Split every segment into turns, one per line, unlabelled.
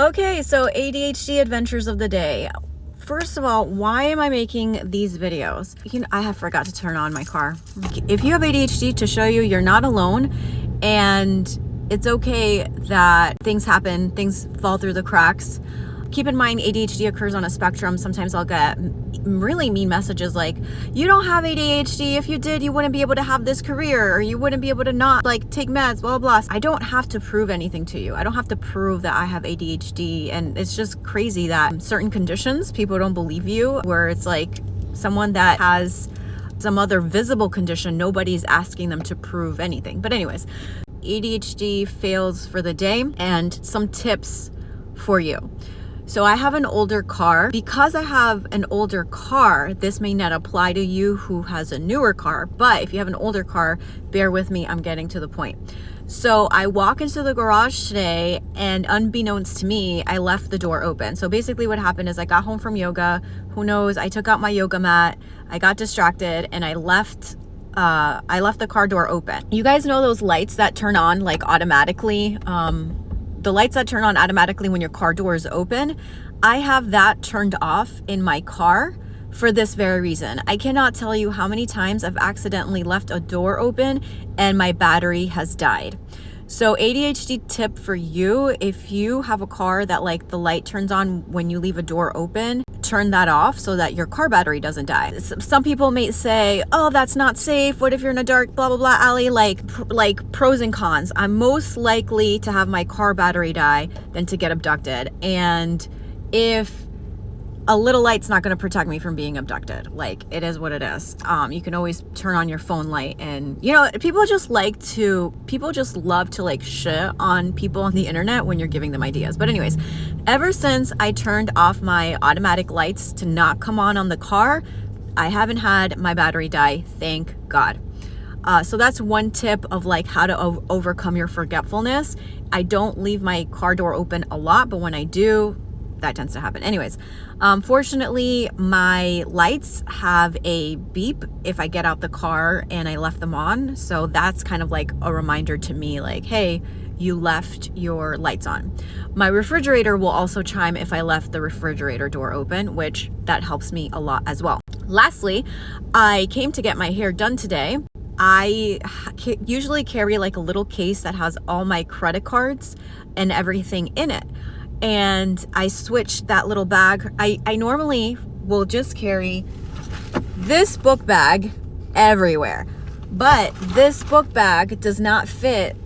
Okay, so ADHD adventures of the day. First of all, why am I making these videos? I have forgot to turn on my car. If you have ADHD, to show you you're not alone, and it's okay that things happen, things fall through the cracks. Keep in mind, ADHD occurs on a spectrum. Sometimes I'll get really mean messages like, you don't have ADHD. If you did, you wouldn't be able to have this career, or you wouldn't be able to not take meds, blah, blah, blah. I don't have to prove anything to you. I don't have to prove that I have ADHD. And it's just crazy that certain conditions, people don't believe you, where it's like someone that has some other visible condition, nobody's asking them to prove anything. But anyways, ADHD fails for the day, and some tips for you. So I have an older car. Because I have an older car, this may not apply to you who has a newer car, but if you have an older car, bear with me, I'm getting to the point. So I walk into the garage today, and unbeknownst to me, I left the door open. So basically what happened is I got home from yoga. Who knows? I took out my yoga mat, I got distracted, and I left the car door open. You guys know those lights that turn on automatically? The lights that turn on automatically when your car door is open, I have that turned off in my car for this very reason. I cannot tell you how many times I've accidentally left a door open and my battery has died. So ADHD tip for you, if you have a car that the light turns on when you leave a door open, turn that off so that your car battery doesn't die. Some people may say, oh, that's not safe. What if you're in a dark blah, blah, blah alley? Like pros and cons. I'm most likely to have my car battery die than to get abducted. And if a little light's not going to protect me from being abducted, it is what it is. You can always turn on your phone light, and people just love to shit on people on the internet when you're giving them ideas. But anyways, ever since I turned off my automatic lights to not come on the car, I haven't had my battery die, thank God. So that's one tip of how to overcome your forgetfulness. I don't leave my car door open a lot, but when I do, that tends to happen. Anyways, fortunately, my lights have a beep if I get out the car and I left them on. So that's kind of a reminder to me, hey, you left your lights on. My refrigerator will also chime if I left the refrigerator door open, which that helps me a lot as well. Lastly, I came to get my hair done today. I usually carry a little case that has all my credit cards and everything in it. And I switched that little bag. I normally will just carry this book bag everywhere, but this book bag does not fit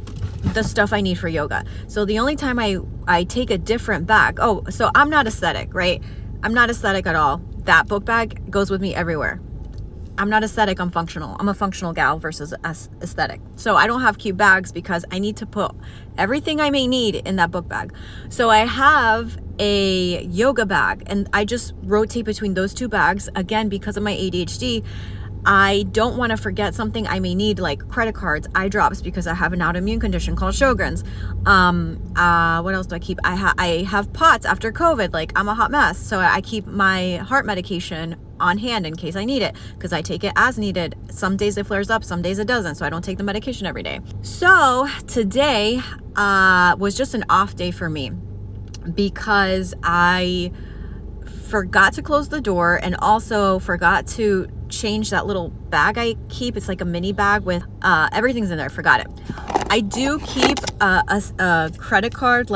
the stuff I need for yoga. So the only time I take a different bag, so I'm not aesthetic, right? I'm not aesthetic at all. That book bag goes with me everywhere. I'm not aesthetic, I'm functional. I'm a functional gal versus aesthetic. So I don't have cute bags because I need to put everything I may need in that book bag. So I have a yoga bag, and I just rotate between those two bags. Again, because of my ADHD, I don't want to forget something I may need, like credit cards, eye drops, because I have an autoimmune condition called Sjogren's. What else do I keep? I have POTS after COVID. I'm a hot mess. So I keep my heart medication on hand in case I need it, because I take it as needed. Some days it flares up, some days it doesn't. So I don't take the medication every day. So today was just an off day for me because I forgot to close the door and also forgot to change that little bag I keep. It's like a mini bag with everything's in there. I forgot it. I do keep a credit card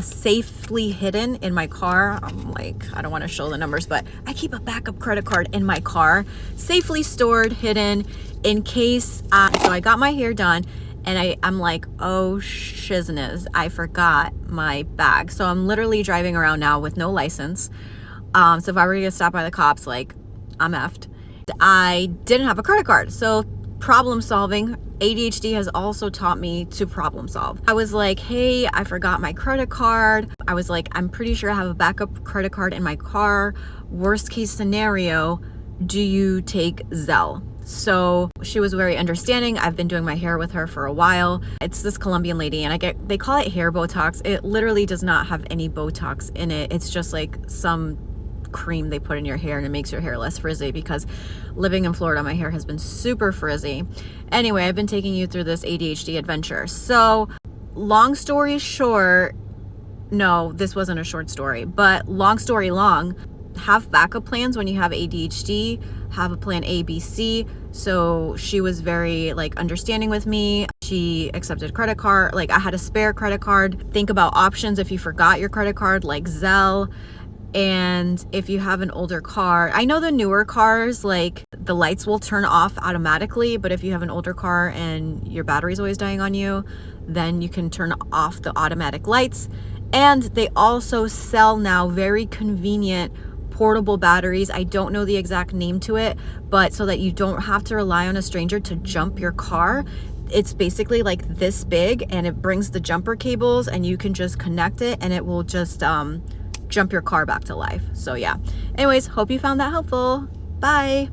safely hidden in my car. I don't want to show the numbers, but I keep a backup credit card in my car, safely stored, hidden, in case. So I got my hair done, and I'm like, oh shizness, I forgot my bag. So I'm literally driving around now with no license. So if I were to get stopped by the cops, I'm effed. I didn't have a credit card. So problem solving. ADHD has also taught me to problem solve. I was like, hey, I forgot my credit card. I was like, I'm pretty sure I have a backup credit card in my car. Worst case scenario, do you take Zelle? So she was very understanding. I've been doing my hair with her for a while. It's this Colombian lady, and they call it hair Botox. It literally does not have any Botox in it. It's just some cream they put in your hair, and it makes your hair less frizzy, because living in Florida, my hair has been super frizzy. Anyway, I've been taking you through this ADHD adventure. So long story short, ADHD has also taught me to problem solve. I was like, hey, I forgot my credit card. I was like, I'm pretty sure I have a backup credit card in my car. Worst case scenario, do you take Zelle? So she was very understanding. I've been doing my hair with her for a while. It's this Colombian lady, and they call it hair Botox. It literally does not have any Botox in it. It's just some cream they put in your hair, and it makes your hair less frizzy, because living in Florida, my hair has been super frizzy. Anyway, I've been taking you through this ADHD adventure. So long story short, No, this wasn't a short story, but long story long, have backup plans when you have ADHD, have a plan A, B, C. So she was very like understanding with me. She accepted credit card. Like I had a spare credit card. Think about options if you forgot your credit card, like Zelle. And if you have an older car, I know the newer cars, like the lights will turn off automatically, but if you have an older car and your battery's always dying on you, then you can turn off the automatic lights. And they also sell now very convenient portable batteries. I don't know the exact name to it, but so that you don't have to rely on a stranger to jump your car. It's basically like this big, and it brings the jumper cables, and you can just connect it and it will just jump your car back to life. So yeah, anyways, hope you found that helpful. Bye.